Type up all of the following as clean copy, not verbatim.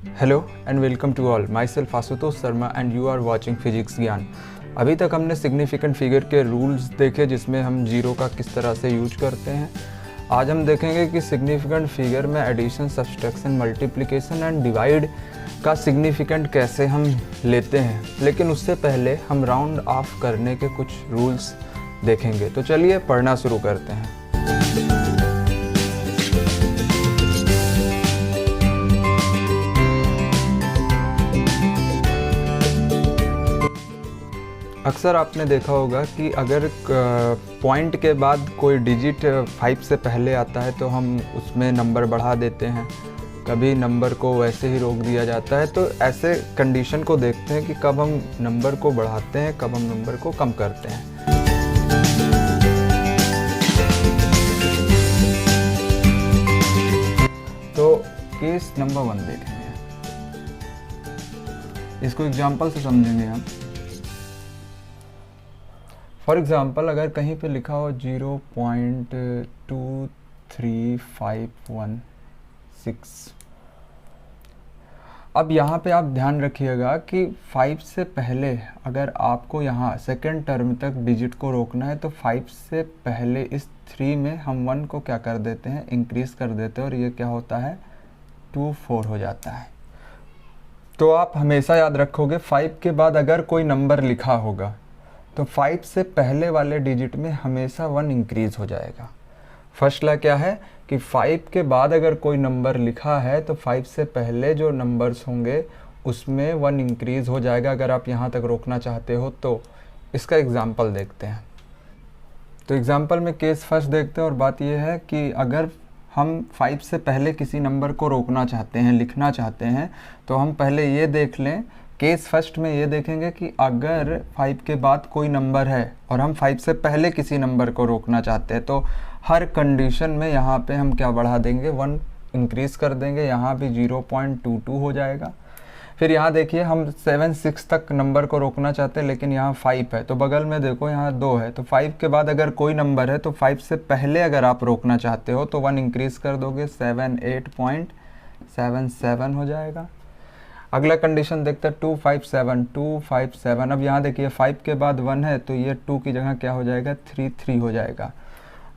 Hello and welcome to all, myself Ashutosh Sharma and you are watching physics Gyan. अभी तक हमने significant figure के rules देखे जिसमें हम जीरो का किस तरह से यूज करते हैं। आज हम देखेंगे कि सिग्निफिकेंट फिगर में addition, subtraction, multiplication and divide का सिग्निफिकेंट कैसे हम लेते हैं। लेकिन उससे पहले हम राउंड ऑफ करने के कुछ रूल्स देखेंगे। तो चलिए पढ़ना शुरू करते हैं। अक्सर आपने देखा होगा कि अगर पॉइंट के बाद कोई डिजिट 5 से पहले आता है तो हम उसमें नंबर बढ़ा देते हैं, कभी नंबर को वैसे ही रोक दिया जाता है। तो ऐसे कंडीशन को देखते हैं कि कब हम नंबर को बढ़ाते हैं, कब हम नंबर को कम करते हैं। तो केस नंबर 1 देखेंगे, इसको एग्जाम्पल से समझेंगे हम। फॉर एग्ज़ाम्पल अगर कहीं पे लिखा हो 0.23516। अब यहाँ पे आप ध्यान रखिएगा कि 5 से पहले अगर आपको यहाँ सेकेंड टर्म तक डिजिट को रोकना है तो 5 से पहले इस 3 में हम 1 को क्या कर देते हैं, इंक्रीज कर देते हैं और ये क्या होता है, 24 हो जाता है। तो आप हमेशा याद रखोगे 5 के बाद अगर कोई नंबर लिखा होगा तो 5 से पहले वाले डिजिट में हमेशा 1 इंक्रीज हो जाएगा। फर्स्ट ला क्या है कि 5 के बाद अगर कोई नंबर लिखा है तो 5 से पहले जो नंबर्स होंगे उसमें 1 इंक्रीज हो जाएगा अगर आप यहाँ तक रोकना चाहते हो तो। इसका एग्जाम्पल देखते हैं। तो एग्जाम्पल में केस फर्स्ट देखते हैं और बात यह है कि अगर हम 5 से पहले किसी नंबर को रोकना चाहते हैं, लिखना चाहते हैं, तो हम पहले ये देख लें। केस फर्स्ट में ये देखेंगे कि अगर 5 के बाद कोई नंबर है और हम 5 से पहले किसी नंबर को रोकना चाहते हैं तो हर कंडीशन में यहाँ पे हम क्या बढ़ा देंगे, 1 इंक्रीज कर देंगे। यहाँ भी 0.22 हो जाएगा। फिर यहाँ देखिए हम 7-6 तक नंबर को रोकना चाहते हैं लेकिन यहाँ 5 है तो बगल में देखो यहाँ 2 है। तो 5 के बाद अगर कोई नंबर है तो 5 से पहले अगर आप रोकना चाहते हो तो 1 इंक्रीज कर दोगे, 78.77 हो जाएगा। अगला कंडीशन देखते हैं 257। अब यहाँ देखिए 5 के बाद 1 है तो ये 2 की जगह क्या हो जाएगा, 3 हो जाएगा।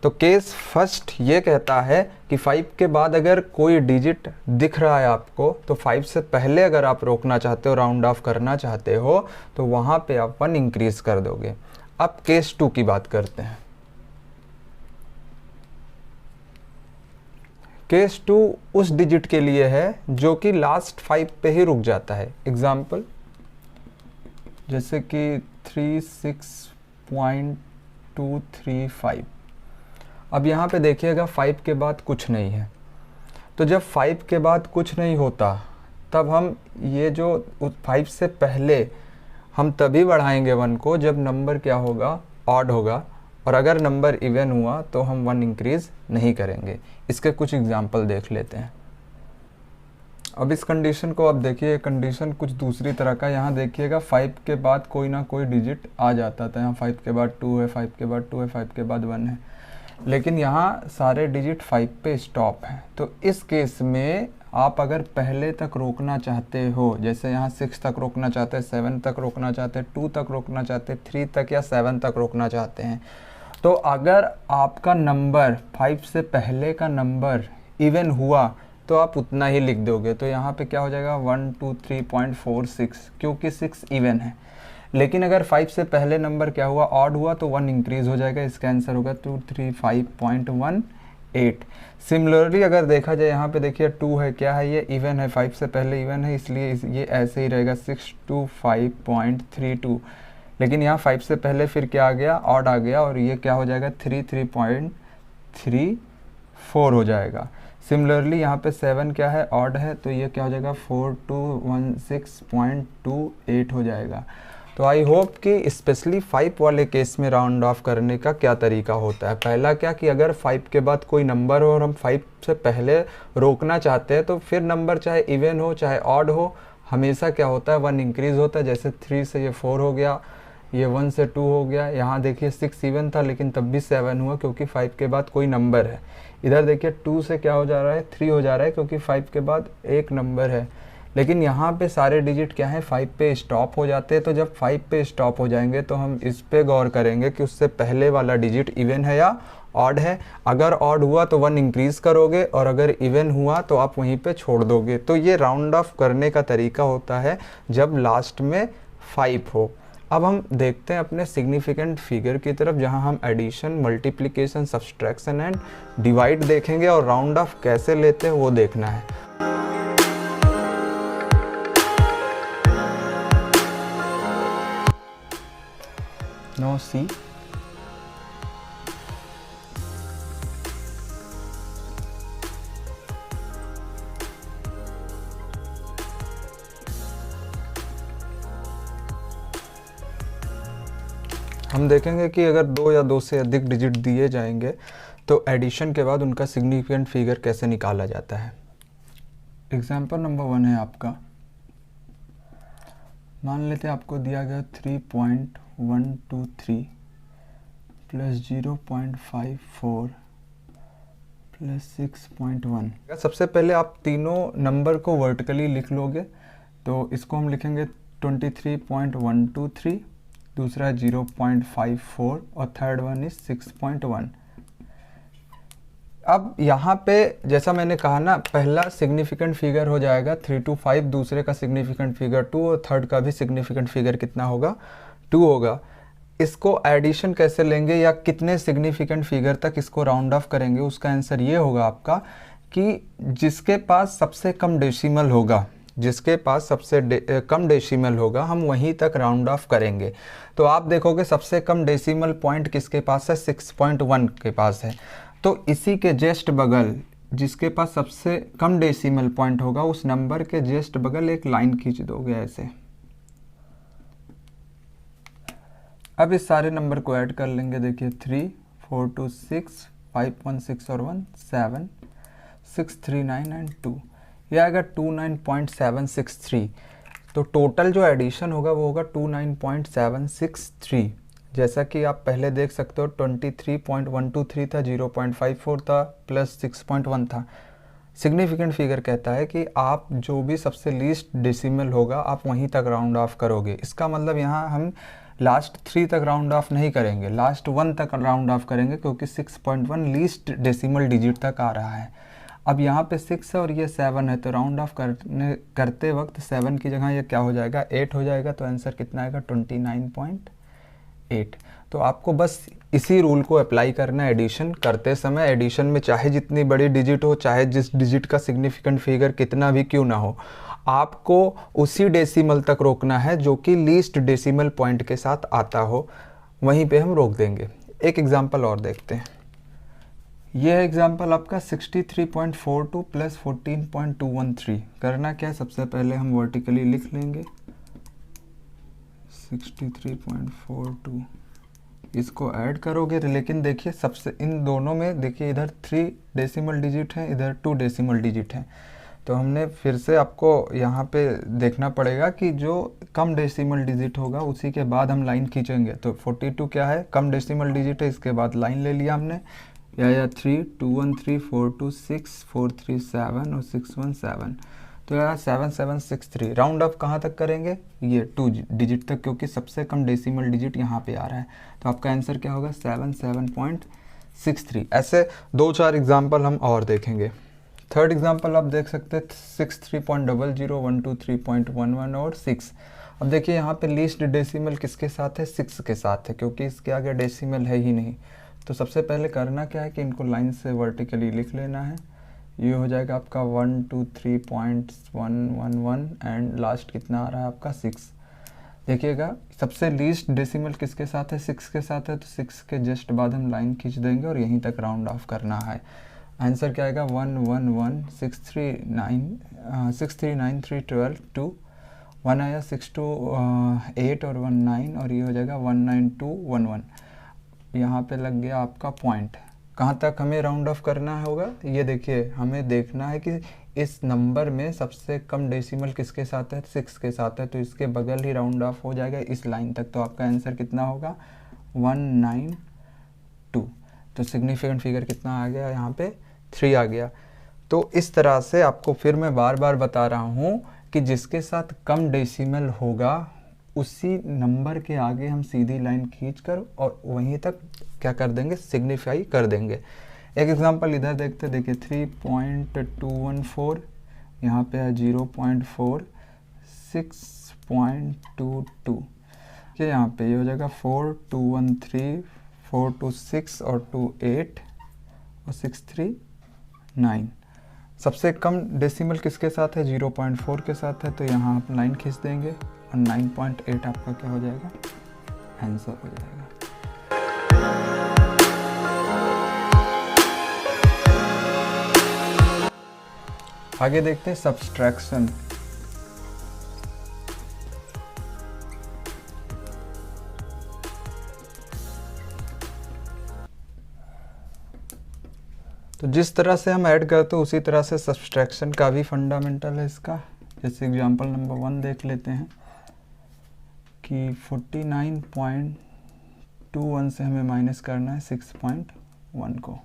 तो केस फर्स्ट ये कहता है कि 5 के बाद अगर कोई डिजिट दिख रहा है आपको तो 5 से पहले अगर आप रोकना चाहते हो, राउंड ऑफ करना चाहते हो तो वहाँ पे आप 1 इंक्रीज कर दोगे। अब केस 2 की बात करते हैं। केस 2 उस डिजिट के लिए है जो कि लास्ट 5 पे ही रुक जाता है। एग्जाम्पल जैसे कि 36.235। अब यहाँ पे देखिएगा 5 के बाद कुछ नहीं है। तो जब 5 के बाद कुछ नहीं होता तब हम ये जो 5 से पहले हम तभी बढ़ाएंगे 1 को जब नंबर क्या होगा, ऑड होगा। और अगर नंबर इवन हुआ तो हम 1 इंक्रीज नहीं करेंगे। इसके कुछ एग्जाम्पल देख लेते हैं। अब इस कंडीशन को अब देखिए, कंडीशन कुछ दूसरी तरह का। यहाँ देखिएगा 5 के बाद कोई ना कोई डिजिट आ जाता था। यहाँ 5 के बाद 2 है, 5 के बाद 2 है, 5 के बाद 1 है, लेकिन यहाँ सारे डिजिट 5 पे स्टॉप है। तो इस केस में आप अगर पहले तक रोकना चाहते हो, जैसे यहाँ 6 तक रोकना चाहते हैं, 7 तक रोकना चाहते हैं, 2 तक रोकना चाहते हैं, 3 तक या 7 तक रोकना चाहते हैं, तो अगर आपका नंबर 5 से पहले का नंबर इवन हुआ तो आप उतना ही लिख दोगे। तो यहाँ पे क्या हो जाएगा, 123.46, क्योंकि 6 इवन है। लेकिन अगर 5 से पहले नंबर क्या हुआ, ऑड हुआ, तो 1 इंक्रीज हो जाएगा। इसका आंसर होगा 235.18। सिमिलरली अगर देखा जाए यहाँ पे देखिए 2 है, क्या है, ये इवन है, 5 से पहले इवन है, इसलिए ये ऐसे ही रहेगा 625.32। लेकिन यहाँ 5 से पहले फिर क्या आ गया, ऑड आ गया, और ये क्या हो जाएगा 33.34 हो जाएगा। सिमिलरली यहाँ पे 7 क्या है, ऑड है, तो ये क्या हो जाएगा 4216.28 हो जाएगा। तो आई होप कि स्पेशली 5 वाले केस में राउंड ऑफ करने का क्या तरीका होता है। पहला क्या कि अगर 5 के बाद कोई नंबर हो और हम 5 से पहले रोकना चाहते हैं तो फिर नंबर चाहे इवन हो चाहे ऑड हो, हमेशा क्या होता है, 1 इंक्रीज होता है। जैसे 3 से ये 4 हो गया, ये 1 से 2 हो गया। यहाँ देखिए 6 इवन था लेकिन तब भी 7 हुआ क्योंकि 5 के बाद कोई नंबर है। इधर देखिए 2 से क्या हो जा रहा है, 3 हो जा रहा है क्योंकि 5 के बाद एक नंबर है। लेकिन यहाँ पे सारे डिजिट क्या है 5 पे स्टॉप हो जाते हैं। तो जब 5 पे स्टॉप हो जाएंगे तो हम इस पे गौर करेंगे कि उससे पहले वाला डिजिट इवन है या ऑड है। अगर ऑड हुआ तो 1 इंक्रीज़ करोगे और अगर इवन हुआ तो आप वहीं पे छोड़ दोगे। तो ये राउंड ऑफ करने का तरीका होता है जब लास्ट में 5 हो। अब हम देखते हैं अपने सिग्निफिकेंट फिगर की तरफ, जहां हम addition, multiplication, subtraction and divide देखेंगे और राउंड ऑफ कैसे लेते हैं वो देखना है। नो सी हम देखेंगे कि अगर 2 या 2 से अधिक डिजिट दिए जाएंगे तो एडिशन के बाद उनका सिग्निफिकेंट फिगर कैसे निकाला जाता है। एग्जाम्पल नंबर 1 है आपका, मान लेते हैं आपको दिया गया 3.123 प्लस 0.54 प्लस 6.1। सबसे पहले आप तीनों नंबर को वर्टिकली लिख लोगे, तो इसको हम लिखेंगे 23.123, दूसरा 0.54 और थर्ड वन इज 6.1। अब यहाँ पे जैसा मैंने कहा ना, पहला सिग्निफिकेंट फिगर हो जाएगा 3 to 5, दूसरे का सिग्निफिकेंट फिगर 2 और थर्ड का भी सिग्निफिकेंट फिगर कितना होगा, 2 होगा। इसको एडिशन कैसे लेंगे या कितने सिग्निफिकेंट फिगर तक इसको राउंड ऑफ करेंगे, उसका आंसर ये होगा आपका कि जिसके पास सबसे कम डेसिमल होगा, जिसके पास सबसे कम डेसिमल होगा हम वहीं तक राउंड ऑफ करेंगे। तो आप देखोगे सबसे कम डेसिमल पॉइंट किसके पास है, 6.1 के पास है। तो इसी के जस्ट बगल जिसके पास सबसे कम डेसिमल पॉइंट होगा उस नंबर के जस्ट बगल एक लाइन खींच दोगे ऐसे। अब इस सारे नंबर को ऐड कर लेंगे। देखिए 3, 4, 2, 6, 5, 1, 6 और 1, 7, 6, 3, 9 एंड 2, यह आएगा 29.763। तो टोटल जो एडिशन होगा वो होगा 29.763। जैसा कि आप पहले देख सकते हो 23.123 था, 0.54 था प्लस 6.1 था। सिग्निफिकेंट फिगर कहता है कि आप जो भी सबसे लीस्ट डेसिमल होगा आप वहीं तक राउंड ऑफ करोगे। इसका मतलब यहाँ हम लास्ट 3 तक राउंड ऑफ नहीं करेंगे, लास्ट 1 तक राउंड ऑफ करेंगे, क्योंकि 6.1 लीस्ट डेसिमल डिजिट तक आ रहा है। अब यहाँ पे 6 है और ये 7 है, तो राउंड ऑफ करते वक्त 7 की जगह ये क्या हो जाएगा, 8 हो जाएगा। तो आंसर कितना आएगा, 29.8। तो आपको बस इसी रूल को अप्लाई करना है एडिशन करते समय। एडिशन में चाहे जितनी बड़ी डिजिट हो, चाहे जिस डिजिट का सिग्निफिकेंट फिगर कितना भी क्यों ना हो, आपको उसी डेसिमल तक रोकना है जो कि लीस्ट डेसिमल पॉइंट के साथ आता हो, वहीं पे हम रोक देंगे। एक एग्जांपल और देखते हैं। यह है एग्जांपल आपका 63.42 प्लस 14.213। करना क्या है, सबसे पहले हम वर्टिकली लिख लेंगे 63.42, इसको ऐड करोगे। लेकिन देखिए सबसे इन दोनों में देखिए इधर 3 डेसिमल डिजिट है, इधर 2 डेसिमल डिजिट है। तो हमने फिर से आपको यहाँ पे देखना पड़ेगा कि जो कम डेसिमल डिजिट होगा उसी के बाद हम लाइन खींचेंगे। तो 42 क्या है, कम डेसिमल डिजिट है, इसके बाद लाइन ले लिया हमने, या 3, 2, 1, 3, 4, 2, 6, 4, 3, 7 और 6, 1, 7। तो यार 7, 7, 6, 3 राउंड ऑफ कहाँ तक करेंगे, ये 2 डिजिट तक, क्योंकि सबसे कम डेसिमल डिजिट यहाँ पे आ रहा है। तो आपका आंसर क्या होगा, 77.63। ऐसे 2-4 एग्जाम्पल हम और देखेंगे। थर्ड एग्जाम्पल आप देख सकते हैं 63.00, 123.11 और 6। अब देखिए यहाँ पे लीस्ट डेसिमल किसके साथ है, 6 के साथ है, क्योंकि इसके आगे डेसिमल है ही नहीं। तो सबसे पहले करना क्या है कि इनको लाइन से वर्टिकली लिख लेना है। ये हो जाएगा आपका 123.111 एंड लास्ट कितना आ रहा है आपका 6। देखिएगा सबसे लीस्ट डेसिमल किसके साथ है, 6 के साथ है। तो 6 के जस्ट बाद हम लाइन खींच देंगे और यहीं तक राउंड ऑफ करना है। आंसर क्या आएगा, 111639312 2 1 आया, 628 और 19 और ये हो जाएगा 19211। यहाँ पे लग गया आपका पॉइंट। कहाँ तक हमें राउंड ऑफ करना होगा, ये देखिए हमें देखना है कि इस नंबर में सबसे कम डेसिमल किसके साथ है, 6 के साथ है। तो इसके बगल ही राउंड ऑफ हो जाएगा इस लाइन तक। तो आपका आंसर कितना होगा, 192। तो सिग्निफिकेंट फिगर कितना आ गया, यहाँ पे 3 आ गया। तो इस तरह से आपको फिर मैं बार बार बता रहा हूँ कि जिसके साथ कम डेसिमल होगा उसी नंबर के आगे हम सीधी लाइन खींचकर और वहीं तक क्या कर देंगे, सिग्निफाई कर देंगे। एक एग्जांपल इधर देखते, देखिए 3.214, यहाँ पे है 0.4, 6.22, ये यहाँ पे ये हो जाएगा 4213, 426 और 28 और 639। सबसे कम डेसिमल किसके साथ है, 0.4 के साथ है, तो यहाँ आप लाइन खींच देंगे और 9.8 आपका क्या हो जाएगा, आंसर हो जाएगा। आगे देखते हैं सब्सट्रैक्शन। तो जिस तरह से हम ऐड करते हैं उसी तरह से सब्सट्रैक्शन का भी फंडामेंटल है इसका। जैसे एग्जांपल नंबर 1 देख लेते हैं कि 49.21 से हमें माइनस करना है 6.1 को।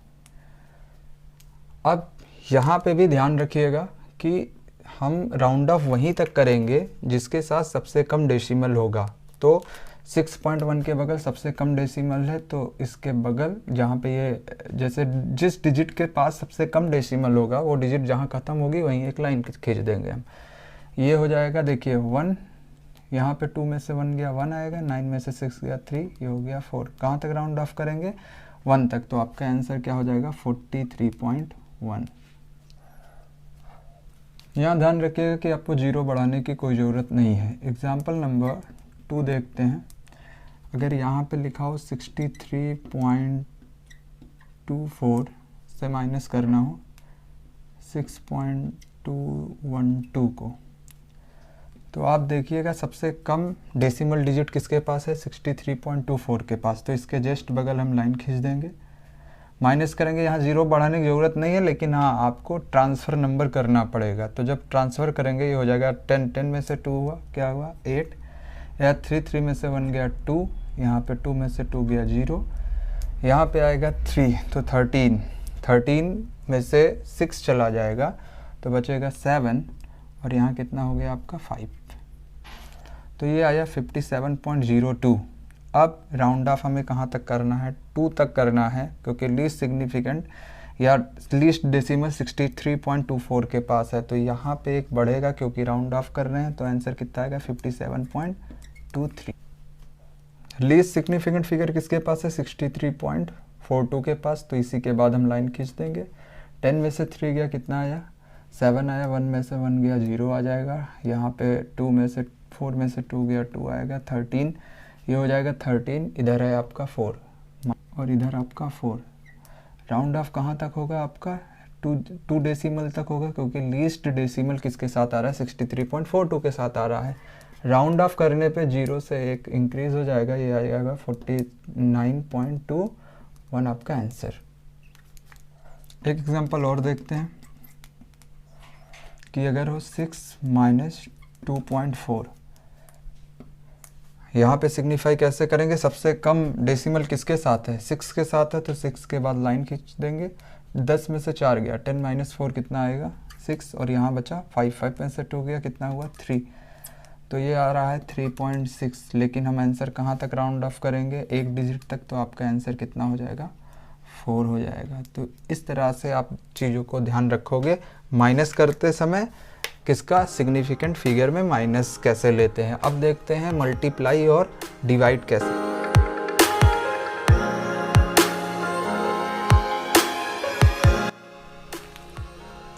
अब यहाँ पे भी ध्यान रखिएगा कि हम राउंड ऑफ वहीं तक करेंगे जिसके साथ सबसे कम डेसिमल होगा। तो 6.1 के बगल सबसे कम डेसिमल है, तो इसके बगल जहाँ पे ये जैसे जिस डिजिट के पास सबसे कम डेसिमल होगा वो डिजिट जहाँ ख़त्म होगी वहीं एक लाइन खींच देंगे हम। ये हो जाएगा, देखिए 1, यहाँ पे 2 में से 1 गया 1 आएगा, 9 में से 6 गया 3, ये हो गया 4। कहाँ तक राउंड ऑफ करेंगे, 1 तक। तो आपका आंसर क्या हो जाएगा, 43.1। यहाँ ध्यान रखिएगा कि आपको 0 बढ़ाने की कोई ज़रूरत नहीं है। एग्जाम्पल नंबर 2 देखते हैं। अगर यहाँ पे लिखा हो 63.24 से माइनस करना हो 6.212 को, तो आप देखिएगा सबसे कम डेसिमल डिजिट किसके पास है, 63.24 के पास। तो इसके जस्ट बगल हम लाइन खींच देंगे, माइनस करेंगे। यहाँ 0 बढ़ाने की ज़रूरत नहीं है, लेकिन हाँ आपको ट्रांसफ़र नंबर करना पड़ेगा। तो जब ट्रांसफ़र करेंगे ये हो जाएगा 10, 10 में से 2 हुआ, क्या हुआ 8, या 3, 3 में से 1 गया 2, यहाँ पे 2 में से 2 गया 0, यहाँ पे आएगा 3, तो 13, 13 में से 6 चला जाएगा तो बचेगा 7, और यहाँ कितना हो गया आपका 5। तो ये आया 57.02। अब राउंड ऑफ हमें कहाँ तक करना है, 2 तक करना है, क्योंकि लीस्ट सिग्निफिकेंट या लीस्ट डेसिमल 63.24 के पास है। तो यहाँ पे एक बढ़ेगा क्योंकि राउंड ऑफ कर रहे हैं, तो आंसर कितना आएगा 57.23। लीस्ट सिग्निफिकेंट फिगर किसके पास है, 63.42 के पास। तो इसी के बाद हम लाइन खींच देंगे। 10 में से 3 गया, कितना आया 7 आया, 1 में से 1 गया 0 आ जाएगा। यहाँ पे 2 में से 4 में से 2 गया 2 आएगा, 13, ये हो जाएगा 13। इधर है आपका 4 और इधर आपका 4। राउंड ऑफ कहाँ तक होगा आपका, 2 डेसिमल तक होगा, क्योंकि लीस्ट डेसिमल किसके साथ आ रहा है, 63.42 के साथ आ रहा है। राउंड ऑफ करने पे 0 से 1 इंक्रीज हो जाएगा, ये आ जाएगा 49.21 आपका आंसर। एक एग्जांपल और देखते हैं कि अगर हो 6 माइनस 2.4, यहाँ पे सिग्निफाई कैसे करेंगे, सबसे कम डेसिमल किसके साथ है, 6 के साथ है, तो 6 के बाद लाइन खींच देंगे। 10 में से 4 गया, 10 माइनस 4 कितना आएगा 6, और यहाँ बचा 5, 5 में से 2 गया, कितना हुआ 3, तो ये आ रहा है 3.6। लेकिन हम आंसर कहाँ तक राउंड ऑफ करेंगे, एक डिजिट तक, तो आपका आंसर कितना हो जाएगा 4 हो जाएगा। तो इस तरह से आप चीज़ों को ध्यान रखोगे माइनस करते समय, किसका सिग्निफिकेंट फिगर में माइनस कैसे लेते हैं। अब देखते हैं मल्टीप्लाई और डिवाइड कैसे।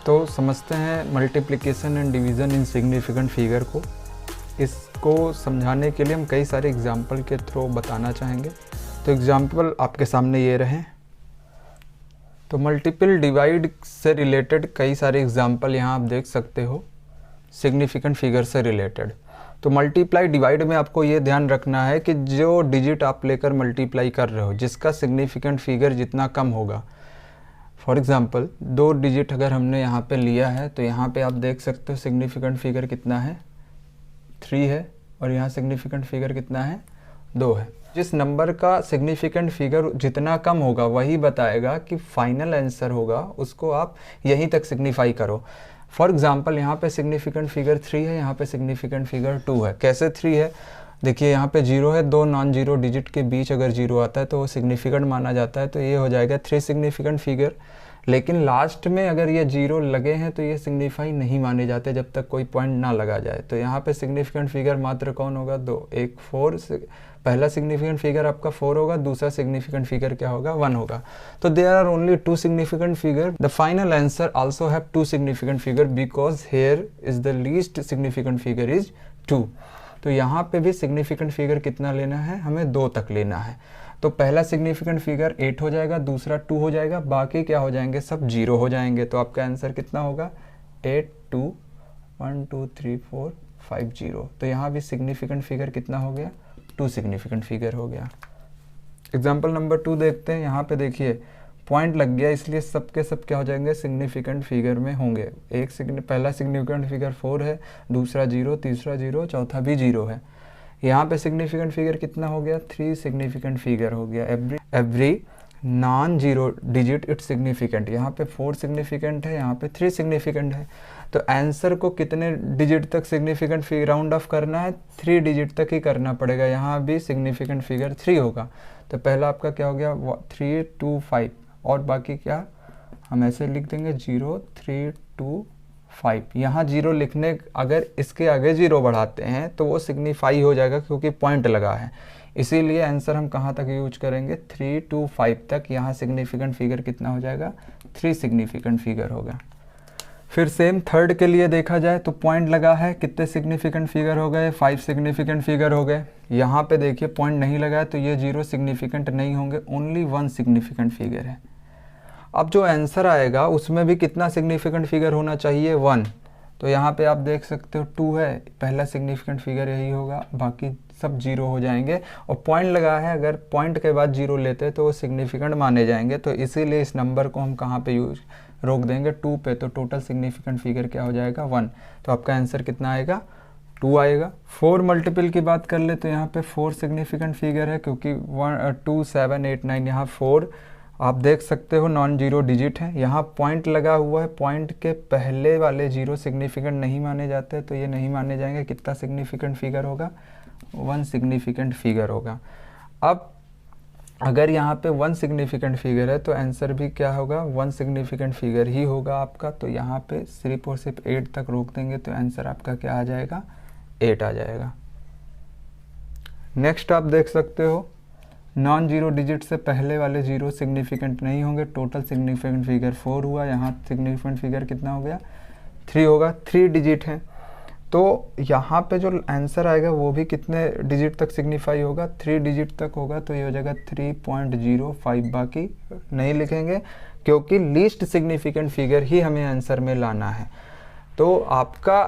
तो समझते हैं multiplication and division in significant figure को। इसको समझाने के लिए हम कई सारे एग्जाम्पल के थ्रू बताना चाहेंगे। तो एग्जाम्पल आपके सामने ये रहे। तो मल्टीपल डिवाइड से रिलेटेड कई सारे एग्जाम्पल यहाँ आप देख सकते हो, सिग्निफिकेंट फिगर से रिलेटेड। तो मल्टीप्लाई डिवाइड में आपको ये ध्यान रखना है कि जो डिजिट आप लेकर मल्टीप्लाई कर रहे हो, जिसका सिग्निफिकेंट फिगर जितना कम होगा, फॉर एग्जांपल 2 डिजिट अगर हमने यहाँ पे लिया है, तो यहाँ पे आप देख सकते हो सिग्निफिकेंट फिगर कितना है 3 है, और यहाँ सिग्निफिकेंट फिगर कितना है 2 है। जिस नंबर का सिग्निफिकेंट फिगर जितना कम होगा वही बताएगा कि फाइनल आंसर होगा, उसको आप यहीं तक सिग्निफाई करो। फॉर एग्जांपल यहाँ पे सिग्निफिकेंट फिगर 3 है, यहाँ पे सिग्निफिकेंट फिगर 2 है। कैसे 3 है, देखिए यहाँ पे 0 है, दो नॉन जीरो डिजिट के बीच अगर 0 आता है तो वो सिग्निफिकेंट माना जाता है, तो ये हो जाएगा 3 सिग्निफिकेंट फिगर। लेकिन लास्ट में अगर ये 0 लगे हैं तो ये सिग्निफाई नहीं माने जाते जब तक कोई पॉइंट ना लगा जाए। तो यहाँ पे सिग्निफिकेंट फिगर मात्र कौन होगा, 2, एक 4, पहला सिग्निफिकेंट फिगर आपका 4 होगा, दूसरा सिग्निफिकेंट फिगर क्या होगा, 1 होगा। तो there are only 2 significant figure. The final answer also have 2 significant figure because here is the least significant figure is 2। तो यहाँ पे भी सिग्निफिकेंट फिगर कितना लेना है, हमें 2 तक लेना है। तो पहला सिग्निफिकेंट फिगर 8 हो जाएगा, दूसरा 2 हो जाएगा, बाकी क्या हो जाएंगे, सब 0 हो जाएंगे। तो आपका आंसर कितना होगा, 8, 2, 1, 2, 3, 4, 5, 0। तो यहाँ भी सिग्निफिकेंट फिगर कितना हो गया, 2 सिग्निफिकेंट फिगर हो गया। एग्जाम्पल नंबर 2 देखते हैं। यहाँ पे देखिए पॉइंट लग गया, इसलिए सब के सब क्या हो जाएंगे, सिग्निफिकेंट फिगर में होंगे। पहला सिग्निफिकेंट फिगर 4 है, दूसरा 0, तीसरा 0, चौथा भी 0 है। यहाँ पे सिग्निफिकेंट फिगर कितना हो गया, 3 सिग्निफिकेंट फिगर हो गया। Every non zero digit it's significant. यहाँ पे 4 सिग्निफिकेंट है, यहाँ पे 3 सिग्निफिकेंट है। तो आंसर को कितने डिजिट तक सिग्निफिकेंट फिगर राउंड ऑफ करना है, 3 डिजिट तक ही करना पड़ेगा। यहाँ भी सिग्निफिकेंट फिगर 3 होगा। तो पहला आपका क्या हो गया, 3, 2, 5, और बाकी क्या हम ऐसे लिख देंगे 0, 3, 2, 5। यहाँ 0 लिखने, अगर इसके आगे 0 बढ़ाते हैं तो वो सिग्निफाई हो जाएगा क्योंकि पॉइंट लगा है। इसीलिए आंसर हम कहाँ तक यूज करेंगे, 3 to 5 तक। यहाँ सिग्निफिकेंट फिगर कितना हो जाएगा, 3 सिग्निफिकेंट फिगर होगा। फिर सेम थर्ड के लिए देखा जाए तो पॉइंट लगा है, कितने सिग्निफिकेंट फिगर हो गए, 5 सिग्निफिकेंट फिगर हो गए। यहाँ पे देखिए पॉइंट नहीं लगा है तो ये 0 सिग्निफिकेंट नहीं होंगे, ओनली 1 सिग्निफिकेंट फिगर है। अब जो आंसर आएगा उसमें भी कितना सिग्निफिकेंट फिगर होना चाहिए, 1। तो यहाँ पे आप देख सकते हो 2 है, पहला सिग्निफिकेंट फिगर यही होगा, बाकी सब 0 हो जाएंगे। और पॉइंट लगा है, अगर पॉइंट के बाद 0 लेते तो वो सिग्निफिकेंट माने जाएंगे। तो इसीलिए इस नंबर को हम कहाँ पे रोक देंगे, 2 पे। तो टोटल सिग्निफिकेंट फिगर क्या हो जाएगा, 1। तो आपका आंसर कितना आएगा, 2 आएगा। 4 मल्टीपल की बात कर ले तो यहाँ पे 4 सिग्निफिकेंट फिगर है, क्योंकि 1, 2, 7, 8, 9, यहाँ 4 आप देख सकते हो नॉन जीरो डिजिट है। यहाँ पॉइंट लगा हुआ है, पॉइंट के पहले वाले 0 सिग्निफिकेंट नहीं माने जाते, तो ये नहीं माने जाएंगे। कितना सिग्निफिकेंट फिगर होगा, 1 सिग्निफिकेंट फिगर होगा। अब अगर यहाँ पे 1 सिग्निफिकेंट फिगर है तो आंसर भी क्या होगा, 1 सिग्निफिकेंट फिगर ही होगा आपका। तो यहाँ पे सिर्फ और सिर्फ 8 तक रोक देंगे तो आंसर आपका क्या आ जाएगा, 8 आ जाएगा। नेक्स्ट आप देख सकते हो नॉन जीरो डिजिट से पहले वाले 0 सिग्निफिकेंट नहीं होंगे। टोटल सिग्निफिकेंट फिगर 4 हुआ, यहाँ सिग्निफिकेंट फिगर कितना हो गया, 3 होगा। 3 डिजिट है तो यहाँ पे जो आंसर आएगा वो भी कितने डिजिट तक सिग्निफाई होगा, 3 डिजिट तक होगा। तो ये हो जाएगा 3.05। बाकी नहीं लिखेंगे क्योंकि लीस्ट सिग्निफिकेंट फिगर ही हमें आंसर में लाना है। तो आपका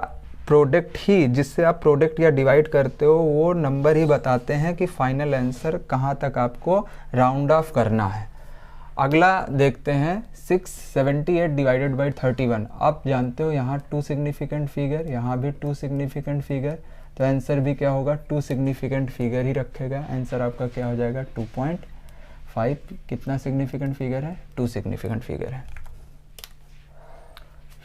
प्रोडक्ट ही, जिससे आप प्रोडक्ट या डिवाइड करते हो, वो नंबर ही बताते हैं कि फाइनल आंसर कहाँ तक आपको राउंड ऑफ करना है। अगला देखते हैं 678 डिवाइडेड बाई 31। आप जानते हो यहाँ 2 सिग्निफिकेंट फिगर, यहाँ भी 2 सिग्निफिकेंट फिगर। तो आंसर भी क्या होगा, 2 सिग्निफिकेंट फिगर ही रखेगा। आंसर आपका क्या हो जाएगा, 2.5। कितना सिग्निफिकेंट फिगर है, 2 सिग्निफिकेंट फिगर है।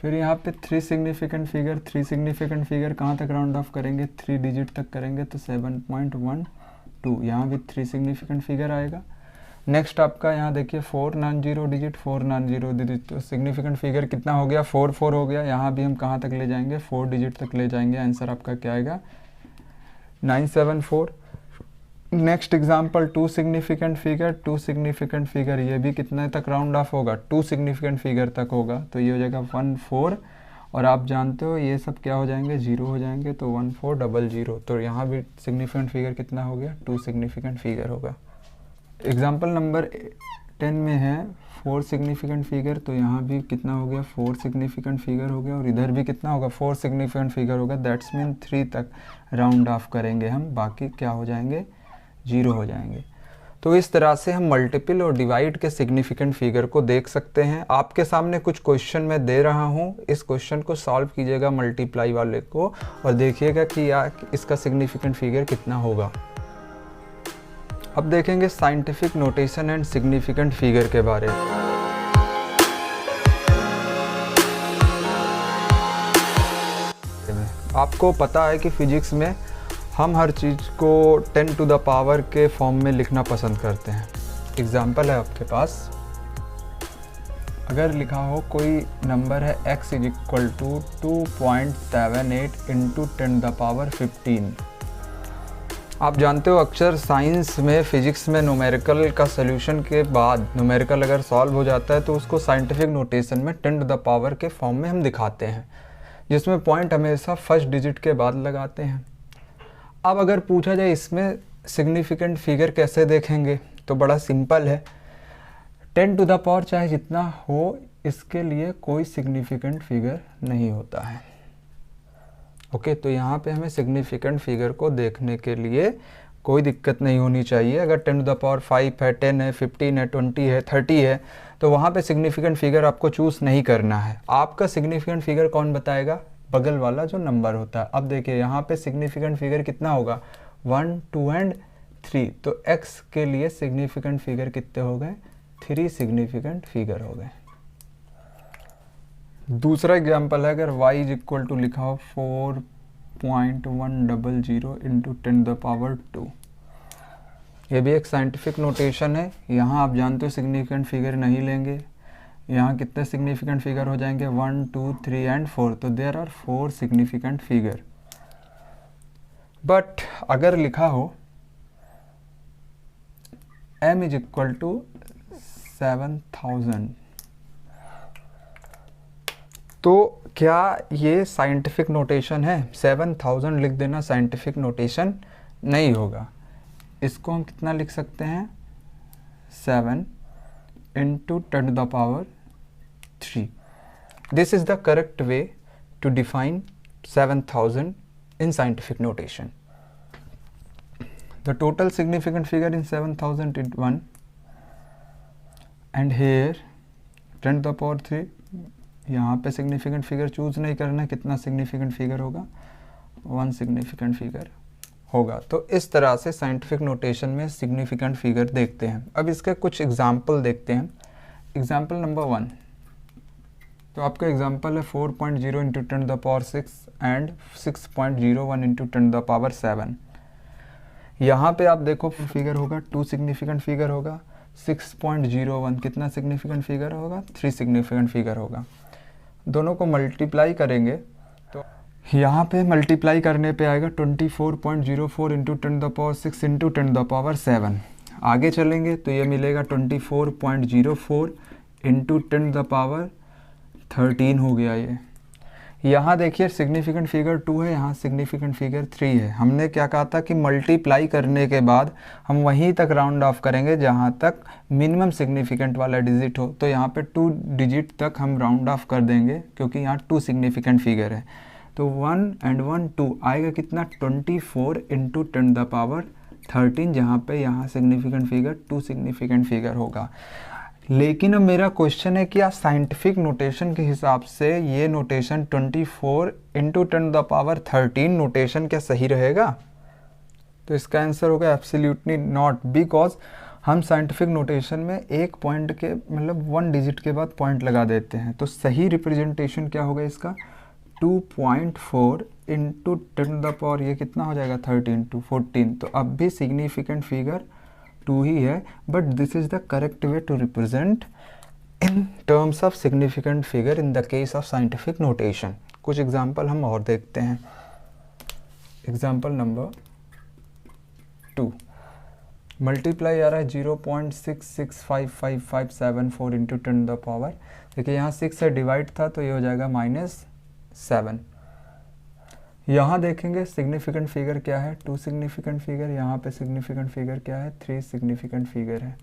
फिर यहाँ पे 3 सिग्निफिकेंट फिगर। 3 सिग्निफिकेंट फिगर कहाँ तक राउंड ऑफ करेंगे, 3 डिजिट तक करेंगे तो 7.12। यहाँ भी 3 सिग्निफिकेंट फिगर आएगा। नेक्स्ट आपका यहाँ देखिए 4 non zero digit, 4 non zero digit. तो सिग्निफिकेंट फिगर कितना हो गया, 4 हो गया। यहाँ भी हम कहाँ तक ले जाएंगे, 4 डिजिट तक ले जाएंगे। आंसर आपका क्या आएगा, 974। Next example 2 significant figure. 2 significant figure, ये भी कितने तक राउंड ऑफ होगा, 2 सिग्निफिकेंट फिगर तक होगा। तो ये हो जाएगा 14। और आप जानते हो ये सब क्या हो जाएंगे, 0 हो जाएंगे। तो 1400। तो यहाँ भी सिग्निफिकेंट फिगर कितना हो गया, 2 सिग्निफिकेंट फिगर होगा। एग्जाम्पल नंबर 10 में है 4 सिग्निफिकेंट फिगर। तो यहाँ भी कितना हो गया, 4 सिग्निफिकेंट फिगर हो गया। और इधर भी कितना होगा, 4 सिग्निफिकेंट फिगर होगा। दैट्स मीन 3 तक राउंड ऑफ करेंगे हम, बाकी क्या हो जाएंगे, 0 हो जाएंगे। तो इस तरह से हम मल्टीपल और डिवाइड के सिग्निफिकेंट फिगर को देख सकते हैं। आपके सामने कुछ क्वेश्चन मैं दे रहा हूँ, इस क्वेश्चन को सॉल्व कीजिएगा मल्टीप्लाई वाले को, और देखिएगा कि इसका सिग्निफिकेंट फिगर कितना होगा। अब देखेंगे scientific notation and significant figure के बारे में। आपको पता है कि फिजिक्स में हम हर चीज़ को 10 टू द पावर के फॉर्म में लिखना पसंद करते हैं। एग्जाम्पल है आपके पास, अगर लिखा हो कोई नंबर है x is equal to 2.78 into 10 the power 15। आप जानते हो अक्सर साइंस में, फिजिक्स में न्यूमेरिकल का सॉल्यूशन के बाद न्यूमेरिकल अगर सॉल्व हो जाता है तो उसको साइंटिफिक नोटेशन में 10 टू द पावर के फॉर्म में हम दिखाते हैं, जिसमें पॉइंट हमेशा फर्स्ट डिजिट के बाद लगाते हैं। अब अगर पूछा जाए इसमें सिग्निफिकेंट फिगर कैसे देखेंगे, तो बड़ा सिंपल है। 10 टू द पावर चाहे जितना हो, इसके लिए कोई सिग्निफिकेंट फिगर नहीं होता है। ओके, तो यहाँ पे हमें सिग्निफिकेंट फिगर को देखने के लिए कोई दिक्कत नहीं होनी चाहिए। अगर 10 टू द पावर 5 है, 10 है, 15 है, 20 है, 30 है, तो वहाँ पे सिग्निफिकेंट फिगर आपको चूज़ नहीं करना है। आपका सिग्निफिकेंट फिगर कौन बताएगा? बगल वाला जो नंबर होता है। अब देखिए यहाँ पे सिग्निफिकेंट फिगर कितना होगा? 1, 2 एंड 3। तो x के लिए सिग्निफिकेंट फिगर कितने हो गए? 3 सिग्निफिकेंट फिगर हो गए। दूसरा एग्जाम्पल है, अगर y इज इक्वल टू लिखा हो 4.100 इंटू 10 द पावर 2। ये भी एक साइंटिफिक नोटेशन है। यहाँ आप जानते हो सिग्निफिकेंट फिगर नहीं लेंगे। यहाँ कितने सिग्निफिकेंट फिगर हो जाएंगे? 1, 2, 3 एंड 4। तो there are 4 significant figure. But अगर लिखा हो m इज इक्वल टू 7000, तो क्या ये साइंटिफिक नोटेशन है? 7000 लिख देना साइंटिफिक नोटेशन नहीं होगा। इसको हम कितना लिख सकते हैं? 7 into 10 to the power 3। This is the correct way to define 7000 in scientific notation. The total significant figure in 7000 is 1, and here 10 to the power 3। यहाँ पे significant figure चूज नहीं करना, कितना significant figure होगा? 1 significant figure होगा। तो इस तरह से scientific notation में significant figure देखते हैं। अब इसके कुछ example देखते हैं। Example number 1, तो आपका एग्जाम्पल है 4.0 into 10 to the power 6 and 6.01 into 10 to the power 7। यहाँ पे आप देखो फिगर होगा 2 सिग्निफिकेंट फिगर होगा। 6.01 कितना सिग्निफिकेंट फिगर होगा? 3 सिग्निफिकेंट फिगर होगा। दोनों को मल्टीप्लाई करेंगे तो यहाँ पे मल्टीप्लाई करने पे आएगा 24.04 into 10 to the power 6 into 10 to the power 7। आगे चलेंगे तो ये मिलेगा 24.04 इंटू 10 टू द पावर 13 हो गया ये। यहाँ देखिए सिग्निफिकेंट फिगर 2 है, यहाँ सिग्निफिकेंट फिगर 3 है। हमने क्या कहा था कि मल्टीप्लाई करने के बाद हम वहीं तक राउंड ऑफ करेंगे जहाँ तक मिनिमम सिग्निफिकेंट वाला डिजिट हो। तो यहाँ पे 2 डिजिट तक हम राउंड ऑफ कर देंगे क्योंकि यहाँ 2 सिग्निफिकेंट फिगर है। तो 1 एंड 1 2 आएगा कितना? 24 इंटू 10 द पावर 13, जहाँ पे यहाँ सिग्निफिकेंट फिगर 2 सिग्निफिकेंट फिगर होगा। लेकिन अब मेरा क्वेश्चन है, क्या साइंटिफिक नोटेशन के हिसाब से ये notation 24 into 10 the power 13 notation क्या सही रहेगा? तो इसका आंसर होगा एब्सोल्युटली नॉट, बिकॉज हम साइंटिफिक नोटेशन में एक पॉइंट के मतलब 1 डिजिट के बाद पॉइंट लगा देते हैं। तो सही रिप्रेजेंटेशन क्या होगा इसका? 2.4 इंटू 10 द पावर, ये कितना हो जाएगा? 13 टू 14। तो अब भी सिग्निफिकेंट फिगर 2 ही है, but this is the correct way to represent in terms of significant figure in the case of scientific notation. कुछ एग्जाम्पल हम और देखते हैं। एग्जाम्पल नंबर 2, मल्टीप्लाई आ रहा है 0.665557 इंटू 10 द पावर। देखिए यहाँ 6 से डिवाइड था तो ये हो जाएगा -7। यहाँ देखेंगे सिग्निफिकेंट फिगर क्या है? 2 सिग्निफिकेंट फिगर। यहाँ पे सिग्निफिकेंट फिगर क्या है? 3 सिग्निफिकेंट फिगर है।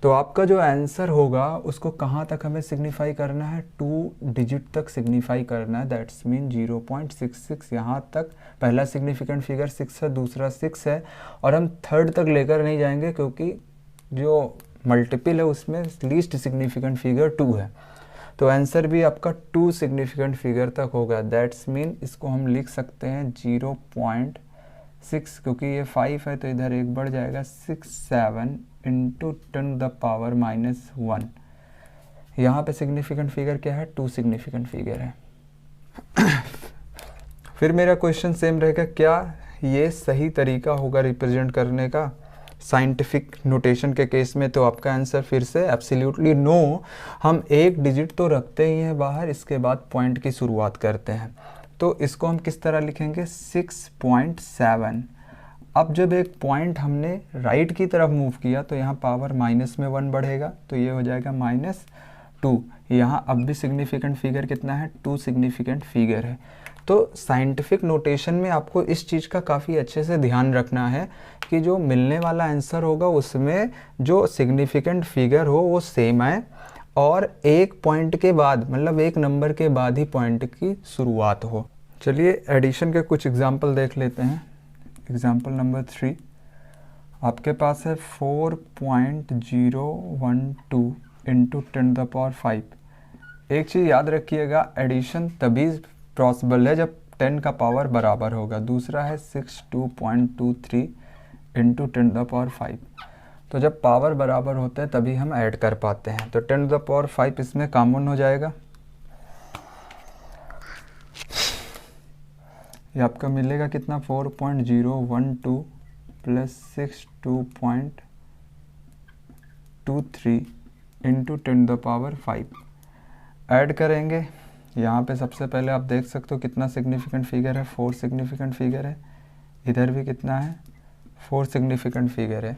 तो आपका जो आंसर होगा उसको कहाँ तक हमें सिग्निफाई करना है? 2 डिजिट तक सिग्निफाई करना है। दैट्स मीन 0.66 यहाँ तक। पहला सिग्निफिकेंट फिगर 6 है, दूसरा 6 है, और हम थर्ड तक लेकर नहीं जाएंगे क्योंकि जो मल्टीपल है उसमें लीस्ट सिग्निफिकेंट फिगर 2 है। तो आंसर भी आपका 2 सिग्निफिकेंट फिगर तक होगा। दैट्स मीन इसको हम लिख सकते हैं 0.6, क्योंकि ये 5 है तो इधर एक बढ़ जाएगा 67 इंटू 10 द पावर -1। यहाँ पे सिग्निफिकेंट फिगर क्या है? 2 सिग्निफिकेंट फिगर है। फिर मेरा क्वेश्चन सेम रहेगा, क्या ये सही तरीका होगा रिप्रेजेंट करने का साइंटिफिक नोटेशन के केस में? तो आपका आंसर फिर से एब्सोल्युटली नो। हम एक डिजिट तो रखते ही हैं बाहर, इसके बाद पॉइंट की शुरुआत करते हैं। तो इसको हम किस तरह लिखेंगे? 6.7। अब जब एक पॉइंट हमने राइट की तरफ मूव किया तो यहाँ पावर माइनस में 1 बढ़ेगा, तो ये हो जाएगा -2। यहाँ अब भी सिग्निफिकेंट फिगर कितना है? 2 सिग्निफिकेंट फिगर है। तो साइंटिफिक नोटेशन में आपको इस चीज़ का काफ़ी अच्छे से ध्यान रखना है कि जो मिलने वाला आंसर होगा उसमें जो सिग्निफिकेंट फिगर हो वो सेम आए, और एक पॉइंट के बाद, मतलब एक नंबर के बाद ही पॉइंट की शुरुआत हो। चलिए एडिशन के कुछ एग्जाम्पल देख लेते हैं। एग्जाम्पल नंबर 3, आपके पास है 4.012 इंटू 10⁵। एक चीज़ याद रखिएगा, एडिशन तभी पॉसिबल है जब 10 का पावर बराबर होगा। दूसरा है 62.23 इंटू 10⁵। तो जब पावर बराबर होता है तभी हम ऐड कर पाते हैं। तो 10⁵ इसमें कॉमन हो जाएगा, ये आपका मिलेगा कितना? 4.012 प्लस 62.23 इंटू 10⁵। ऐड करेंगे, यहाँ पे सबसे पहले आप देख सकते हो कितना सिग्निफिकेंट फिगर है? 4 सिग्निफिकेंट फिगर है। इधर भी कितना है? 4 सिग्निफिकेंट फिगर है।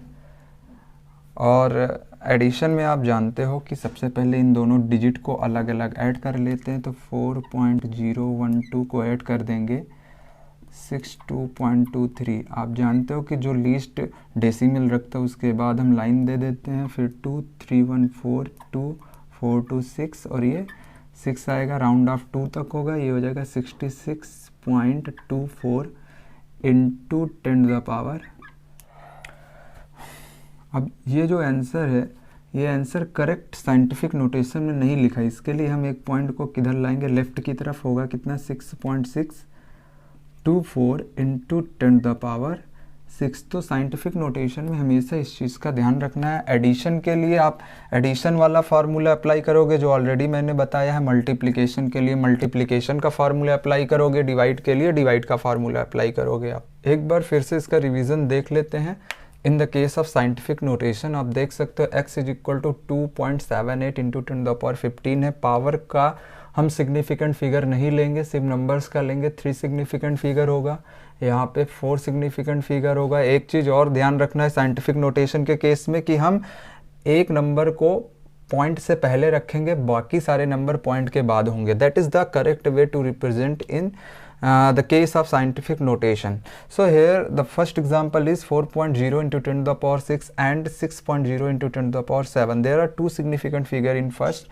और एडिशन में आप जानते हो कि सबसे पहले इन दोनों डिजिट को अलग अलग ऐड कर लेते हैं। तो 4.012 को ऐड कर देंगे 62.23। आप जानते हो कि जो लीस्ट डेसिमल रखता है उसके बाद हम लाइन दे देते हैं, फिर 2 3 1 4 2 4 2 6, और ये 6 आएगा, राउंड ऑफ 2 तक होगा, ये हो जाएगा 66.24 इंटू 10⁵। अब ये जो आंसर है, ये आंसर करेक्ट साइंटिफिक नोटेशन में नहीं लिखा। इसके लिए हम एक पॉइंट को किधर लाएंगे? लेफ्ट की तरफ होगा कितना? 6.624 इंटू 10⁵। तो साइंटिफिक नोटेशन में हमेशा इस चीज़ का ध्यान रखना है। एडिशन के लिए आप एडिशन वाला फार्मूला अप्लाई करोगे जो ऑलरेडी मैंने बताया है। मल्टीप्लिकेशन के लिए मल्टीप्लिकेशन का फार्मूला अप्लाई करोगे, डिवाइड के लिए डिवाइड का फार्मूला अप्लाई करोगे। आप एक बार फिर से इसका रिवीजन देख लेते हैं। In the case of scientific notation आप देख सकते हो x is equal to 2.78 into 10⁻15 है। पावर का हम सिग्निफिकेंट फिगर नहीं लेंगे, सिर्फ नंबर्स का लेंगे। 3 सिग्निफिकेंट फिगर होगा, यहाँ पे 4 सिग्निफिकेंट फिगर होगा। एक चीज़ और ध्यान रखना है साइंटिफिक नोटेशन के केस में कि हम एक नंबर को पॉइंट से पहले रखेंगे, बाकी सारे नंबर पॉइंट के बाद होंगे। That is the correct way to represent in the case of scientific notation. So here the first example is 4.0 into 10⁻6 and 6.0 into 10⁻7. There are 2 significant figure in first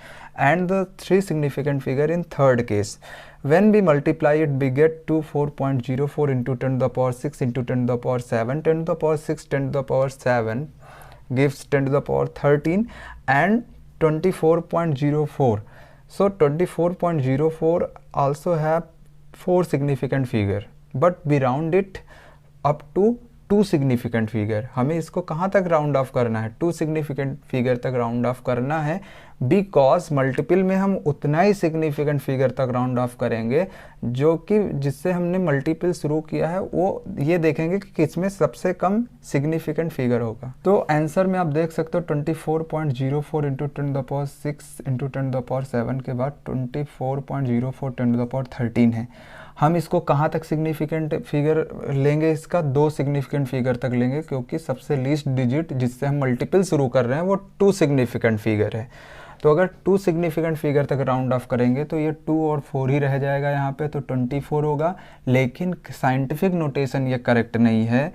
and the 3 significant figure in third case. When we multiply it, we get to 4.04 into 10⁻6 into 10⁻7. 10⁻6 10⁻7 gives 10⁻13 and 24.04. So 24.04 also have 4 significant figure, but we round it up to 2 significant figure. हमें इसको कहाँ तक round of करना है? 2 significant figure तक round of करना है, because multiple में हम उतना ही सिग्निफिकेंट फिगर तक राउंड ऑफ करेंगे जो कि जिससे हमने मल्टीपल शुरू किया है, वो ये देखेंगे कि किसमें सबसे कम सिग्निफिकेंट फिगर होगा। तो आंसर में आप देख सकते हो 24.04 इंटू 10⁻6 इंटू 10⁻7 के बाद 24.04 10⁻13 है। हम इसको कहाँ तक सिग्निफिकेंट फिगर लेंगे? इसका 2 सिग्निफिकेंट फिगर तक लेंगे, क्योंकि सबसे लीस्ट डिजिट जिससे हम मल्टीपल शुरू कर रहे हैं वो 2 सिग्निफिकेंट फिगर है। तो अगर 2 सिग्निफिकेंट फिगर तक राउंड ऑफ करेंगे तो ये 2 और 4 ही रह जाएगा यहाँ पे, तो 24 होगा। लेकिन साइंटिफिक नोटेशन ये करेक्ट नहीं है,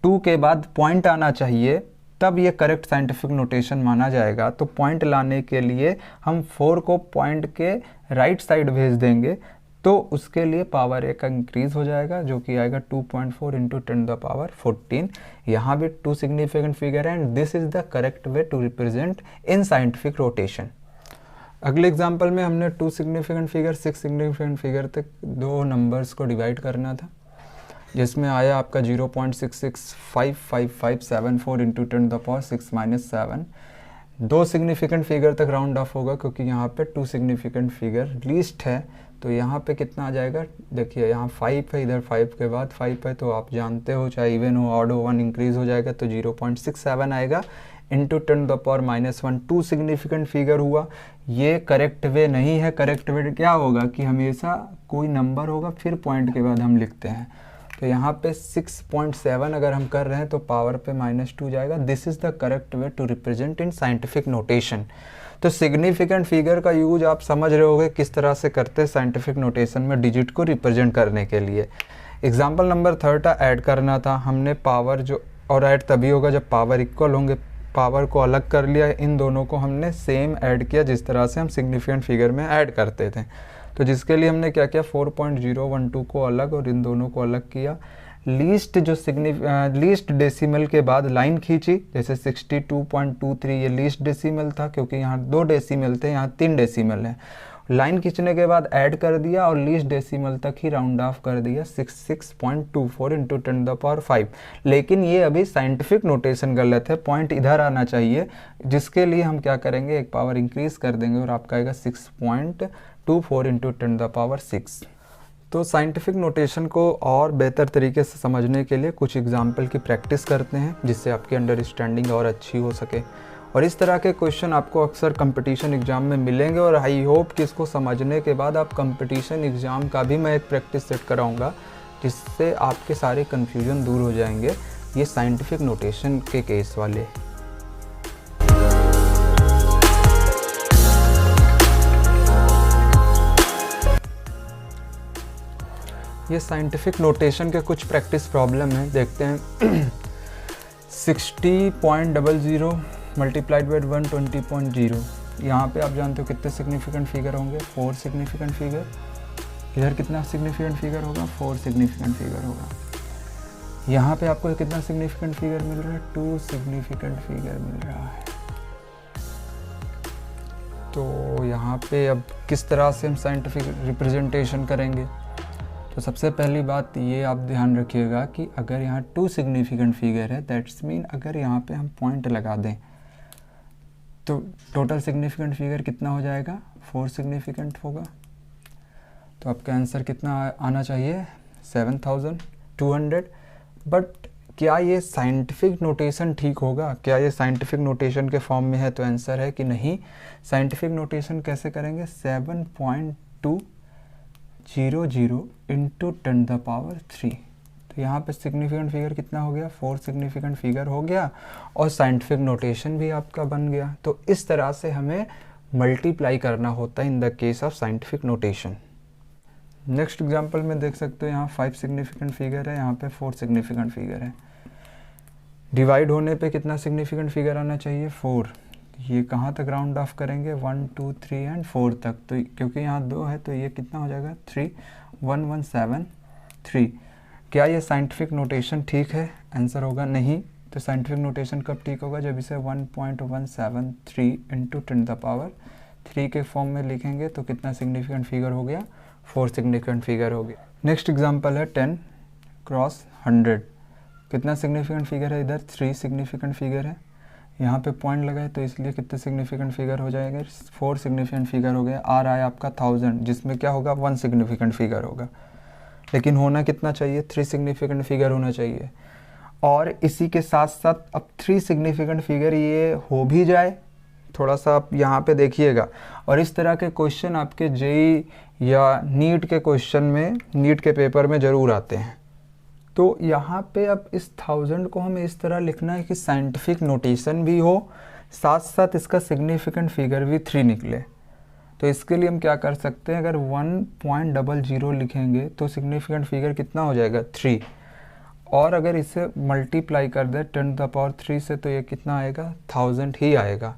2 के बाद पॉइंट आना चाहिए, तब ये करेक्ट साइंटिफिक नोटेशन माना जाएगा। तो पॉइंट लाने के लिए हम 4 को पॉइंट के राइट साइड भेज देंगे, तो उसके लिए पावर 1 का इंक्रीज हो जाएगा, जो कि आएगा 2.4 इंटू 10⁻14। यहाँ भी 2 सिग्निफिकेंट फिगर है and this is the correct way to represent in scientific rotation. अगले एग्जांपल में हमने 2 सिग्निफिकेंट फिगर 6 सिग्निफिकेंट फिगर तक 2 नंबर्स को डिवाइड करना था, जिसमें आया आपका 0.665554 इंटू 10⁻6 - 7। 2 सिग्निफिकेंट फिगर तक राउंड ऑफ होगा क्योंकि यहाँ पे 2 सिग्निफिकेंट फिगर लीस्ट है। तो यहाँ पे कितना आ जाएगा, देखिए यहाँ 5 है, इधर 5 के बाद 5 है, तो आप जानते हो चाहे इवन हो ऑड हो 1 इंक्रीज हो जाएगा तो 0.67 आएगा इंटू 10⁻⁻1 2 सिग्निफिकेंट फिगर हुआ। ये करेक्ट वे नहीं है। करेक्ट वे क्या होगा कि हमेशा कोई नंबर होगा फिर पॉइंट के बाद हम लिखते हैं। तो यहाँ पे 6.7 अगर हम कर रहे हैं तो पावर पे -2 जाएगा। This is the correct way to represent in scientific notation. तो सिग्निफिकेंट फिगर का यूज आप समझ रहे होगे किस तरह से करते हैं साइंटिफिक नोटेशन में डिजिट को रिप्रेजेंट करने के लिए। एग्जाम्पल नंबर 3 ऐड करना था हमने पावर जो, और ऐड तभी होगा जब पावर इक्वल होंगे। पावर को अलग कर लिया, इन दोनों को हमने सेम ऐड किया जिस तरह से हम सिग्निफिकेंट फिगर में ऐड करते थे। तो जिसके लिए हमने क्या किया, 4.012 को अलग और इन दोनों को अलग किया। लीस्ट जो लीस्ट डेसिमल के बाद लाइन खींची, जैसे 62.23 ये लीस्ट डेसिमल था क्योंकि यहाँ 2 डेसिमल थे, यहाँ 3 डेसिमल है। लाइन खींचने के बाद ऐड कर दिया और लीस्ट डेसिमल तक ही राउंड ऑफ कर दिया 66.24 इंटू 10⁻5। लेकिन ये अभी साइंटिफिक नोटेशन गलत है, पॉइंट इधर आना चाहिए, जिसके लिए हम क्या करेंगे, एक पावर इंक्रीज कर देंगे और आपका आएगा 6.24 इंटू 10⁻6। तो साइंटिफिक नोटेशन को और बेहतर तरीके से समझने के लिए कुछ एग्जाम्पल की प्रैक्टिस करते हैं जिससे आपकी अंडरस्टैंडिंग और अच्छी हो सके। और इस तरह के क्वेश्चन आपको अक्सर कंपटीशन एग्ज़ाम में मिलेंगे और आई होप कि इसको समझने के बाद आप कंपटीशन एग्ज़ाम का भी मैं एक प्रैक्टिस सेट कराऊंगा जिससे आपके सारे कन्फ्यूजन दूर हो जाएंगे। ये साइंटिफिक नोटेशन के केस वाले। ये साइंटिफिक नोटेशन के कुछ प्रैक्टिस प्रॉब्लम हैं, देखते हैं। 60.00 मल्टीप्लाइड बाई 120.0, यहाँ पे आप जानते हो कितने सिग्निफिकेंट फिगर होंगे, 4 सिग्निफिकेंट फिगर। इधर कितना सिग्निफिकेंट फिगर होगा, 4 सिग्निफिकेंट फिगर होगा। यहाँ पे आपको कितना सिग्निफिकेंट फिगर मिल रहा है, 2 सिग्निफिकेंट फिगर मिल रहा है। तो यहाँ पे अब किस तरह से हम साइंटिफिक रिप्रेजेंटेशन करेंगे, तो सबसे पहली बात ये आप ध्यान रखिएगा कि अगर यहाँ 2 सिग्निफिकेंट फिगर है, दैट्स मीन अगर यहाँ पे हम पॉइंट लगा दें तो टोटल सिग्निफिकेंट फिगर कितना हो जाएगा, 4 सिग्निफिकेंट होगा। तो आपका आंसर कितना आना चाहिए, 7200। बट क्या ये साइंटिफिक नोटेशन ठीक होगा, क्या ये साइंटिफिक नोटेशन के फॉर्म में है, तो आंसर है कि नहीं। साइंटिफिक नोटेशन कैसे करेंगे, 7.200 इंटू 10⁻3। तो यहाँ पे सिग्निफिकेंट फिगर कितना हो गया, 4 सिग्निफिकेंट फिगर हो गया और साइंटिफिक नोटेशन भी आपका बन गया। तो इस तरह से हमें मल्टीप्लाई करना होता है इन the case of scientific notation. Next example में देख सकते हो, यहाँ 5 सिग्निफिकेंट फिगर है, यहाँ पे 4 सिग्निफिकेंट फिगर है। डिवाइड होने पे कितना सिग्निफिकेंट फिगर आना चाहिए, 4। ये कहाँ तक राउंड ऑफ करेंगे, 1 2 3 एंड 4 तक। तो क्योंकि यहाँ 2 है तो ये कितना हो जाएगा, 31173। क्या ये साइंटिफिक नोटेशन ठीक है, आंसर होगा नहीं। तो साइंटिफिक नोटेशन कब ठीक होगा, जब इसे 1.173 इंटू 10⁻3 के फॉर्म में लिखेंगे तो कितना सिग्निफिकेंट फिगर हो गया, 4 सिग्निफिकेंट फिगर हो गया। नेक्स्ट एग्जांपल है 10 क्रॉस 100। कितना सिग्निफिकेंट फिगर है, इधर 3 सिग्निफिकेंट फिगर है, यहाँ पे पॉइंट लगाए तो इसलिए कितने सिग्निफिकेंट फिगर हो जाएंगे, 4 सिग्निफिकेंट फिगर हो गया। आ रहा है आपका 1000, जिसमें क्या होगा, 1 सिग्निफिकेंट फिगर होगा, लेकिन होना कितना चाहिए, 3 सिग्निफिकेंट फिगर होना चाहिए। और इसी के साथ साथ अब 3 सिग्निफिकेंट फिगर ये हो भी जाए, थोड़ा सा आप यहाँ पे देखिएगा। और इस तरह के क्वेश्चन आपके जेई या नीट के क्वेश्चन में, नीट के पेपर में ज़रूर आते हैं। तो यहाँ पे अब इस 1000 को हमें इस तरह लिखना है कि साइंटिफिक नोटेशन भी हो, साथ साथ इसका सिग्निफिकेंट फिगर भी 3 निकले। तो इसके लिए हम क्या कर सकते हैं, अगर 1.00 लिखेंगे तो सिग्निफिकेंट फिगर कितना हो जाएगा, 3। और अगर इसे मल्टीप्लाई कर दे 10⁻3 से तो ये कितना आएगा, 1000 ही आएगा।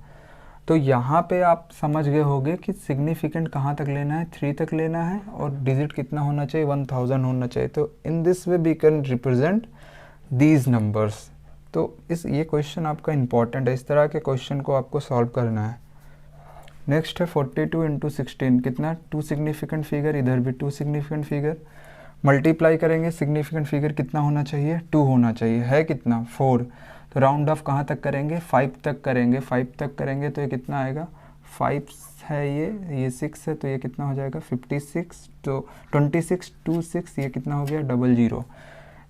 तो यहाँ पे आप समझ गए होंगे कि सिग्निफिकेंट कहाँ तक लेना है, 3 तक लेना है और डिजिट कितना होना चाहिए, 1000 होना चाहिए। तो in this way we can represent these numbers. तो ये क्वेश्चन आपका इम्पॉर्टेंट है, इस तरह के क्वेश्चन को आपको सॉल्व करना है। नेक्स्ट है 42 इंटू 16, कितना, 2 सिग्निफिकेंट फिगर, इधर भी 2 सिग्निफिकेंट फिगर। मल्टीप्लाई करेंगे, सिग्निफिकेंट फिगर कितना होना चाहिए, 2 होना चाहिए, है कितना, 4। तो राउंड ऑफ कहाँ तक करेंगे, 5 तक करेंगे। 5 तक करेंगे तो ये कितना आएगा, 5 है ये 6 है तो ये कितना हो जाएगा 56, तो 26 2 6 ये कितना हो गया 00।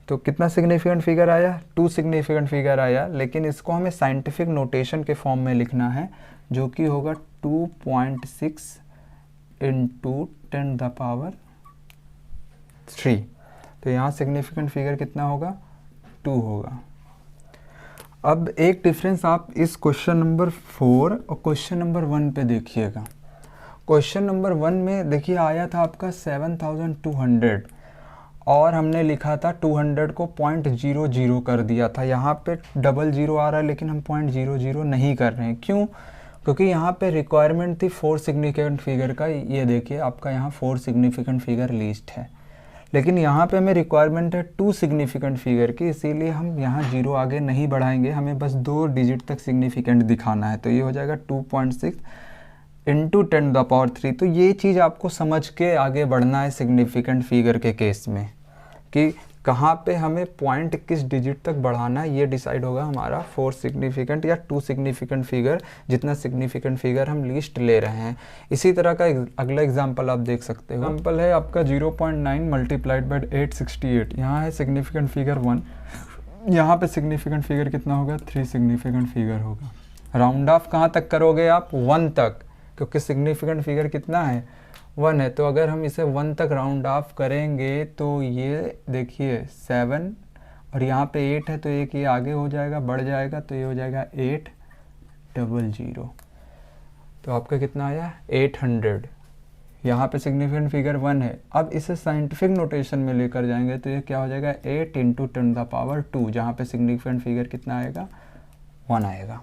तो कितना सिग्निफिकेंट फिगर आया, 2 सिग्निफिकेंट फिगर आया। लेकिन इसको हमें साइंटिफिक नोटेशन के फॉर्म में लिखना है जो कि होगा 2.6 इंटू 10⁻3। तो यहाँ सिग्निफिकेंट फिगर कितना होगा, 2 होगा। अब एक डिफरेंस आप इस क्वेश्चन नंबर 4 और क्वेश्चन नंबर 1 पे देखिएगा। क्वेश्चन नंबर 1 में देखिए आया था आपका 7200 और हमने लिखा था 200 को 0.00 कर दिया था। यहाँ पे 00 आ रहा है लेकिन हम 0.00 नहीं कर रहे हैं, क्यों? क्योंकि यहाँ पे रिक्वायरमेंट थी 4 सिग्निफिकेंट फिगर का। ये देखिए आपका यहाँ 4 सिग्निफिकेंट फिगर लिस्ट है, लेकिन यहाँ पे हमें रिक्वायरमेंट है 2 सिग्निफिकेंट फिगर की, इसीलिए हम यहाँ 0 आगे नहीं बढ़ाएंगे, हमें बस 2 डिजिट तक सिग्निफिकेंट दिखाना है। तो ये हो जाएगा 2.6 इंटू 10⁻3। तो ये चीज़ आपको समझ के आगे बढ़ना है सिग्निफिकेंट फिगर के केस में, कि कहाँ पे हमें पॉइंट किस डिजिट तक बढ़ाना है, ये डिसाइड होगा हमारा 4 सिग्निफिकेंट या 2 सिग्निफिकेंट फिगर, जितना सिग्निफिकेंट फिगर हम लिस्ट ले रहे हैं। इसी तरह का अगला एग्जांपल आप देख सकते हो। एग्जांपल है आपका 0.9 मल्टीप्लाइड बाय 868। यहाँ है सिग्निफिकेंट फिगर 1, यहाँ पे सिग्निफिकेंट फिगर कितना होगा, 3 सिग्निफिकेंट फिगर होगा। राउंड ऑफ कहाँ तक करोगे आप, 1 तक, क्योंकि सिग्निफिकेंट फिगर कितना है, 1 है। तो अगर हम इसे 1 तक राउंड ऑफ करेंगे तो ये देखिए 7 और यहाँ पे 8 है तो एक ये आगे हो जाएगा, बढ़ जाएगा, तो ये हो जाएगा 800। तो आपका कितना आया 800। यहाँ पे सिग्निफिकेंट फिगर 1 है। अब इसे साइंटिफिक नोटेशन में लेकर जाएंगे तो ये क्या हो जाएगा 8 इंटू 10⁻2, जहाँ पे सिग्निफिकेंट फिगर कितना आएगा 1 आएगा।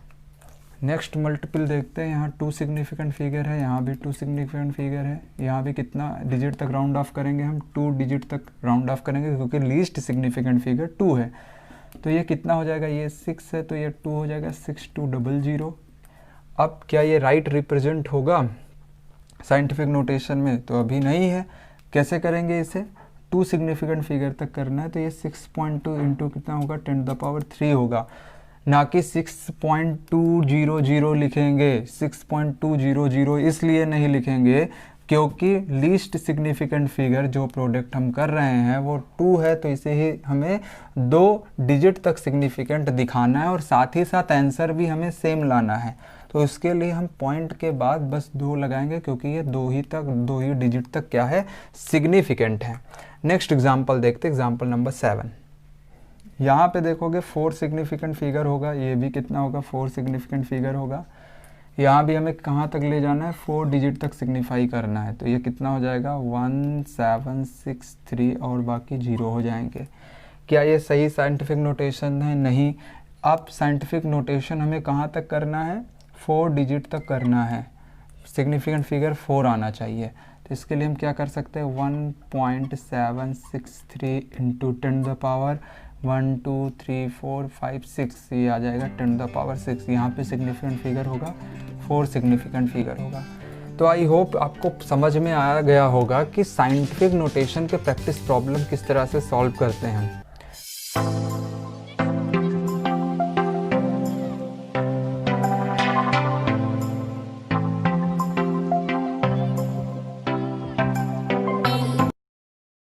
नेक्स्ट मल्टीपल देखते हैं। यहाँ 2 सिग्निफिकेंट फिगर है, यहाँ भी 2 सिग्निफिकेंट फिगर है। यहाँ भी कितना डिजिट तक राउंड ऑफ करेंगे, हम 2 डिजिट तक राउंड ऑफ करेंगे क्योंकि लीस्ट सिग्निफिकेंट फिगर 2 है। तो ये कितना हो जाएगा, ये 6 है तो ये 2 हो जाएगा 6200। अब क्या ये राइट रिप्रेजेंट होगा साइंटिफिक नोटेशन में, तो अभी नहीं है। कैसे करेंगे इसे, 2 सिग्निफिकेंट फिगर तक करना है तो ये 6.2 इंटू कितना होगा 10⁻3 होगा, ना कि 6.200 लिखेंगे। 6.200 इसलिए नहीं लिखेंगे क्योंकि लीस्ट सिग्निफिकेंट फिगर जो प्रोडक्ट हम कर रहे हैं वो 2 है, तो इसे ही हमें 2 डिजिट तक सिग्निफिकेंट दिखाना है और साथ ही साथ आंसर भी हमें सेम लाना है। तो इसके लिए हम पॉइंट के बाद बस 2 लगाएंगे क्योंकि ये 2 ही डिजिट तक क्या है, सिग्निफिकेंट है। नेक्स्ट एग्जाम्पल देखते, एग्जाम्पल नंबर 7। यहाँ पे देखोगे 4 सिग्निफिकेंट फिगर होगा, ये भी कितना होगा 4 सिग्निफिकेंट फिगर होगा। यहाँ भी हमें कहाँ तक ले जाना है, 4 डिजिट तक सिग्निफाई करना है। तो ये कितना हो जाएगा 1763 और बाकी 0 हो जाएंगे। क्या ये सही साइंटिफिक नोटेशन है? नहीं। अब साइंटिफिक नोटेशन हमें कहाँ तक करना है, 4 डिजिट तक करना है, सिग्निफिकेंट फिगर 4 आना चाहिए। तो इसके लिए हम क्या कर सकते हैं, 1.763 इंटू 10⁻1 2 3 4 5 6 ये आ जाएगा 10⁻6। यहाँ पे सिग्निफिकेंट फिगर होगा 4 सिग्निफिकेंट फिगर होगा। तो आई होप आपको समझ में आ गया होगा कि साइंटिफिक नोटेशन के प्रैक्टिस प्रॉब्लम किस तरह से सॉल्व करते हैं।